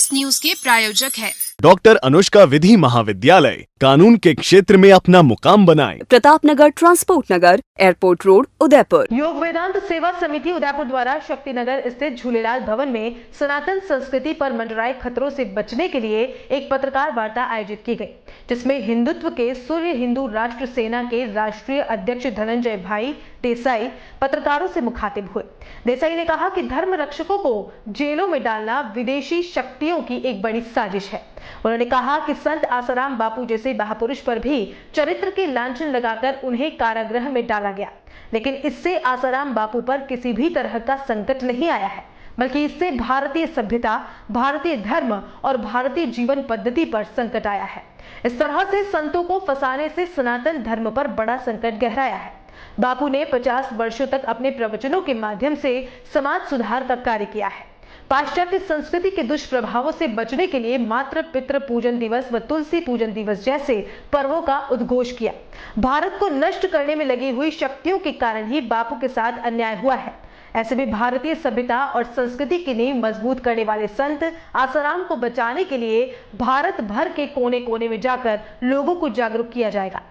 इस न्यूज के प्रायोजक है डॉक्टर अनुष्का विधि महाविद्यालय, कानून के क्षेत्र में अपना मुकाम बनाएं। प्रताप नगर, ट्रांसपोर्ट नगर, एयरपोर्ट रोड, उदयपुर। योग वेदांत सेवा समिति उदयपुर द्वारा शक्ति नगर स्थित झूलेलाल भवन में सनातन संस्कृति पर मंडराए खतरों से बचने के लिए एक पत्रकार वार्ता आयोजित की गई, जिसमें हिंदुत्व के सूर्य हिंदू राष्ट्र सेना के राष्ट्रीय अध्यक्ष धनंजय भाई देसाई पत्रकारों से मुखातिब हुए। देसाई ने कहा कि धर्म रक्षकों को जेलों में डालना विदेशी शक्तियों की एक बड़ी साजिश है। उन्होंने कहा कि संत आसाराम बापू जैसे महापुरुष पर भी चरित्र के लांछन लगाकर उन्हें कारागृह में डाला गया, लेकिन इससे आसाराम बापू पर किसी भी तरह का संकट नहीं आया है, बल्कि इससे भारतीय सभ्यता, भारतीय धर्म और भारतीय जीवन पद्धति पर संकट आया है। इस तरह से संतों को फंसाने से सनातन धर्म पर बड़ा संकट गहराया है। बापू ने 50 वर्षों तक अपने प्रवचनों के माध्यम से समाज सुधार का कार्य किया है। पाश्चात्य संस्कृति के दुष्प्रभावों से बचने के लिए मातृ पितृ पूजन दिवस व तुलसी पूजन दिवस जैसे पर्वों का उद्घोष किया। भारत को नष्ट करने में लगी हुई शक्तियों के कारण ही बापू के साथ अन्याय हुआ है। ऐसे में भारतीय सभ्यता और संस्कृति की नींव मजबूत करने वाले संत आसाराम को बचाने के लिए भारत भर के कोने कोने में जाकर लोगों को जागरूक किया जाएगा।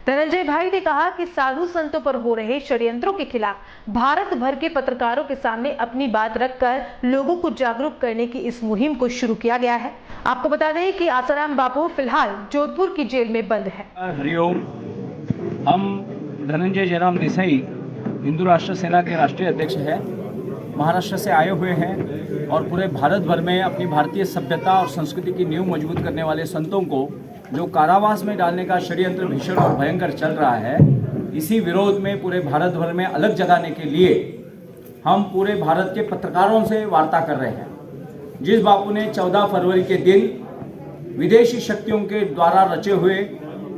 धनंजय भाई ने कहा कि साधु संतों पर हो रहे षड्यंत्रों के खिलाफ भारत भर के पत्रकारों के सामने अपनी बात रखकर लोगों को जागरूक करने की इस मुहिम को शुरू किया गया है। आपको बता दें कि आसाराम बापू फिलहाल जोधपुर की जेल में बंद है। हरिओम। हम धनंजय जयराम देसाई हिंदू राष्ट्र सेना के राष्ट्रीय अध्यक्ष हैं, महाराष्ट्र से आए हुए हैं और पूरे भारत भर में अपनी भारतीय सभ्यता और संस्कृति की नींव मजबूत करने वाले संतों को जो कारावास में डालने का षड्यंत्र भीषण और भयंकर चल रहा है, इसी विरोध में पूरे भारत भर में अलग जगाने के लिए हम पूरे भारत के पत्रकारों से वार्ता कर रहे हैं। जिस बापू ने 14 फरवरी के दिन विदेशी शक्तियों के द्वारा रचे हुए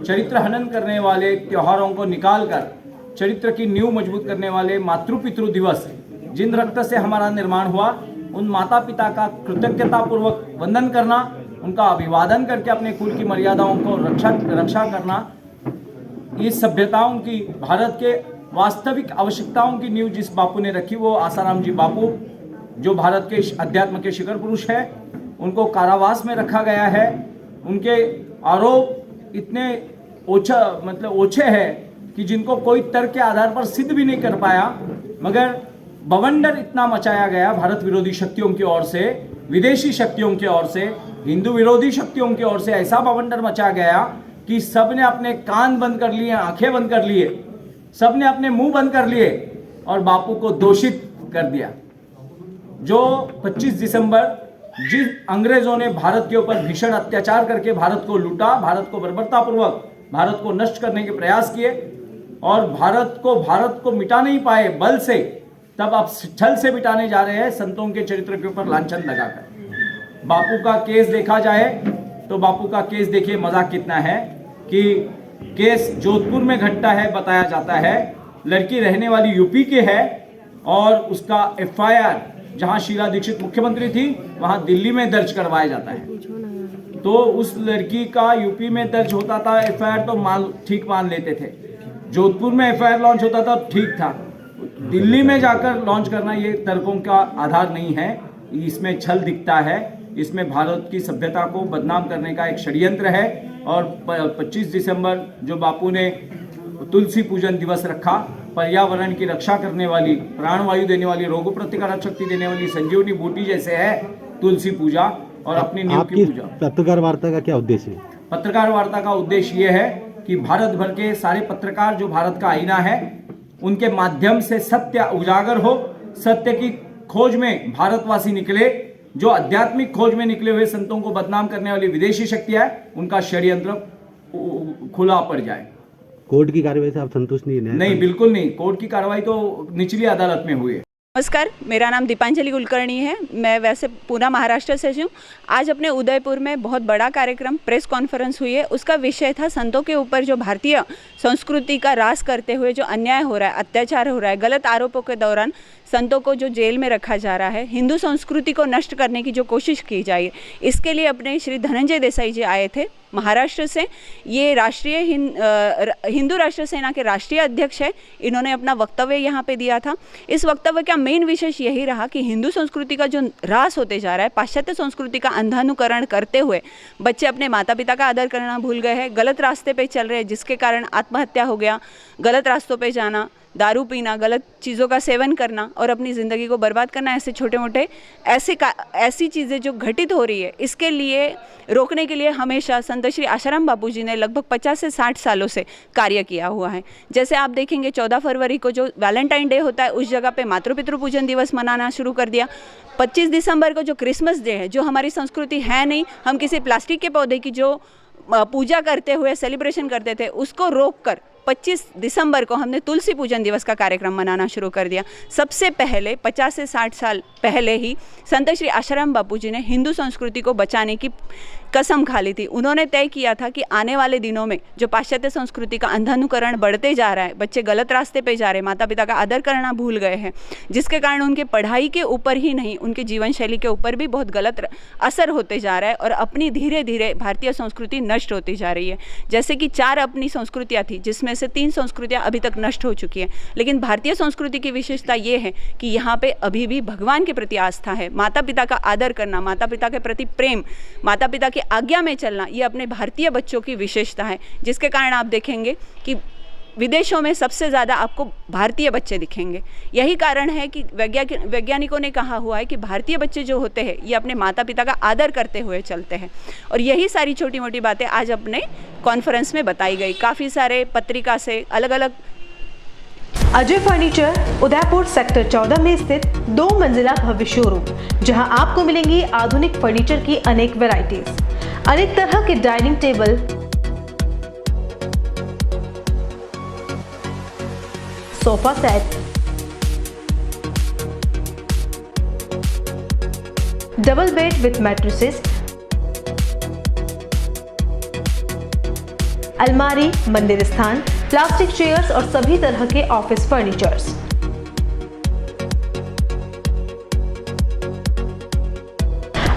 चरित्र हनन करने वाले त्योहारों को निकालकर चरित्र की नींव मजबूत करने वाले मातृ पितृ दिवस, जिन रक्त से हमारा निर्माण हुआ, उन माता पिता का कृतज्ञतापूर्वक वंदन करना, उनका अभिवादन करके अपने कुल की मर्यादाओं को रक्षा करना, इस सभ्यताओं की, भारत के वास्तविक आवश्यकताओं की नींव जिस बापू ने रखी, वो आसाराम जी बापू, जो भारत के अध्यात्म के शिखर पुरुष है, उनको कारावास में रखा गया है। उनके आरोप इतने ओछे हैं कि जिनको कोई तर्क के आधार पर सिद्ध भी नहीं कर पाया, मगर बवंडर इतना मचाया गया भारत विरोधी शक्तियों की ओर से, विदेशी शक्तियों की ओर से, हिंदू विरोधी शक्तियों की ओर से ऐसा बवंडर मचा गया कि सब ने अपने कान बंद कर लिए, आंखें बंद कर लिए, सब ने अपने मुंह बंद कर लिए और बापू को दोषित कर दिया। जो 25 दिसंबर जिस अंग्रेजों ने भारत के ऊपर भीषण अत्याचार करके भारत को लूटा, भारत को बर्बरतापूर्वक भारत को नष्ट करने के प्रयास किए और भारत को मिटा नहीं पाए बल से, तब अब छल से मिटाने जा रहे हैं संतों के चरित्र के ऊपर लांछन लगाकर। बापू का केस देखा जाए तो बापू का केस देखिए मजाक कितना है कि केस जोधपुर में घटता है, बताया जाता है, लड़की रहने वाली यूपी के है और उसका FIR जहां शीला दीक्षित मुख्यमंत्री थी वहां दिल्ली में दर्ज करवाया जाता है। तो उस लड़की का यूपी में दर्ज होता था FIR तो ठीक मान लेते थे, जोधपुर में FIR लॉन्च होता था ठीक था, दिल्ली में जाकर लॉन्च करना ये तर्कों का आधार नहीं है। इसमें छल दिखता है, इसमें भारत की सभ्यता को बदनाम करने का एक षड्यंत्र है। और 25 दिसंबर जो बापू ने तुलसी पूजन दिवस रखा, पर्यावरण की रक्षा करने वाली, प्राणवायु देने वाली, रोग प्रतिकारक शक्ति देने वाली संजीवनी बूटी जैसे है तुलसी पूजा और अपनी नींव की पूजा। पत्रकार वार्ता का क्या उद्देश्य है? पत्रकार वार्ता का उद्देश्य ये है कि भारत भर के सारे पत्रकार जो भारत का आईना है, उनके माध्यम से सत्य उजागर हो, सत्य की खोज में भारतवासी निकले, जो आध्यात्मिक खोज में निकले हुए संतों को बदनाम करने वाली विदेशी शक्तियां है, उनका षड्यंत्र खुला पड़ जाए। कोर्ट की कार्रवाई से आप संतुष्ट नहीं है? नहीं, बिल्कुल नहीं। कोर्ट की कार्रवाई तो निचली अदालत में हुई है। नमस्कार, मेरा नाम दीपांजलि कुलकर्णी है। मैं वैसे पूरा महाराष्ट्र से हूँ। आज अपने उदयपुर में बहुत बड़ा कार्यक्रम प्रेस कॉन्फ्रेंस हुई है। उसका विषय था संतों के ऊपर जो भारतीय संस्कृति का रास करते हुए जो अन्याय हो रहा है, अत्याचार हो रहा है, गलत आरोपों के दौरान संतों को जो जेल में रखा जा रहा है, हिंदू संस्कृति को नष्ट करने की जो कोशिश की जाए, इसके लिए अपने श्री धनंजय देसाई जी आए थे महाराष्ट्र से। ये राष्ट्रीय हिंदू राष्ट्र सेना के राष्ट्रीय अध्यक्ष है। इन्होंने अपना वक्तव्य यहाँ पे दिया था। इस वक्तव्य का मेन विशेष यही रहा कि हिंदू संस्कृति का जो ह्रास होते जा रहा है, पाश्चात्य संस्कृति का अंधानुकरण करते हुए बच्चे अपने माता पिता का आदर करना भूल गए हैं, गलत रास्ते पे चल रहे हैं, जिसके कारण आत्महत्या हो गया, गलत रास्तों पे जाना, दारू पीना, गलत चीज़ों का सेवन करना और अपनी ज़िंदगी को बर्बाद करना, ऐसे छोटे मोटे ऐसी चीज़ें जो घटित हो रही है, इसके लिए रोकने के लिए हमेशा संत श्री आशाराम बापू जी ने लगभग 50 से 60 सालों से कार्य किया हुआ है। जैसे आप देखेंगे 14 फरवरी को जो वैलेंटाइन डे होता है, उस जगह पे मातृ-पितृ पूजन दिवस मनाना शुरू कर दिया। 25 दिसंबर को जो क्रिसमस डे है, जो हमारी संस्कृति है नहीं, हम किसी प्लास्टिक के पौधे की जो पूजा करते हुए सेलिब्रेशन करते थे, उसको रोककर 25 दिसंबर को हमने तुलसी पूजन दिवस का कार्यक्रम मनाना शुरू कर दिया। सबसे पहले 50 से 60 साल पहले ही संत श्री आशाराम बापू जी ने हिंदू संस्कृति को बचाने की कसम खा ली थी। उन्होंने तय किया था कि आने वाले दिनों में जो पाश्चात्य संस्कृति का अंधानुकरण बढ़ते जा रहा है, बच्चे गलत रास्ते पे जा रहे हैं, माता पिता का आदर करना भूल गए हैं, जिसके कारण उनके पढ़ाई के ऊपर ही नहीं, उनके जीवन शैली के ऊपर भी बहुत गलत असर होते जा रहा है और अपनी धीरे धीरे भारतीय संस्कृति नष्ट होती जा रही है। जैसे कि 4 अपनी संस्कृतियाँ थी, जिसमें से 3 संस्कृतियाँ अभी तक नष्ट हो चुकी हैं, लेकिन भारतीय संस्कृति की विशेषता ये है कि यहाँ पे अभी भी भगवान के प्रति आस्था है, माता पिता का आदर करना, माता पिता के प्रति प्रेम, माता पिता की आज्ञा में चलना, ये अपने भारतीय बच्चों की विशेषता है, जिसके कारण आप देखेंगे कि विदेशों में सबसे ज़्यादा आपको भारतीय बच्चे दिखेंगे। यही कारण है कि वैज्ञानिकों ने कहा हुआ है कि भारतीय बच्चे जो होते हैं, ये अपने माता पिता का आदर करते हुए चलते हैं। और यही सारी छोटी मोटी बातें आज अपने कॉन्फ्रेंस में बताई गई, काफ़ी सारे पत्रिका से अलग अलग। अजय फर्नीचर उदयपुर सेक्टर 14 में स्थित 2 मंजिला भव्य शोरूम, जहां आपको मिलेंगी आधुनिक फर्नीचर की अनेक वैरायटीज, अनेक तरह के dining table, sofa set, double bed with mattresses, अलमारी, मंदिर स्थान, प्लास्टिक चेयर्स और सभी तरह के ऑफिस फर्नीचर्स।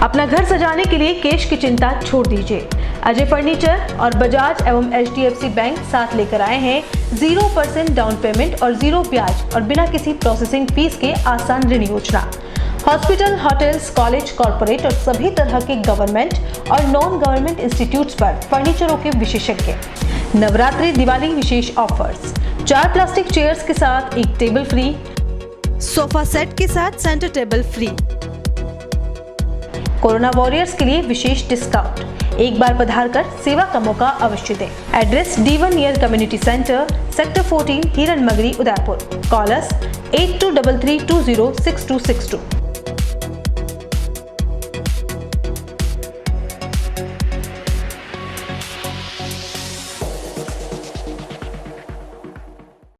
अपना घर सजाने के लिए कैश की चिंता छोड़ दीजिए। अजय फर्नीचर और बजाज एवं HDFC बैंक साथ लेकर आए हैं 0% डाउन पेमेंट और 0 ब्याज और बिना किसी प्रोसेसिंग फीस के आसान ऋण योजना। हॉस्पिटल, होटल्स, कॉलेज, कॉर्पोरेट और सभी तरह के गवर्नमेंट और नॉन गवर्नमेंट इंस्टीट्यूट्स पर फर्नीचरों के विशेषज्ञ। नवरात्रि दिवाली विशेष ऑफर्स, 4 प्लास्टिक चेयर्स के साथ 1 टेबल फ्री, सोफा सेट के साथ centre table free. Corona warriors के लिए विशेष डिस्काउंट। एक बार पधार कर सेवा का मौका अवश्य दें। Address D1 near community centre, sector 14, हिरन मगरी, उदयपुर। कॉल अस 8233206262।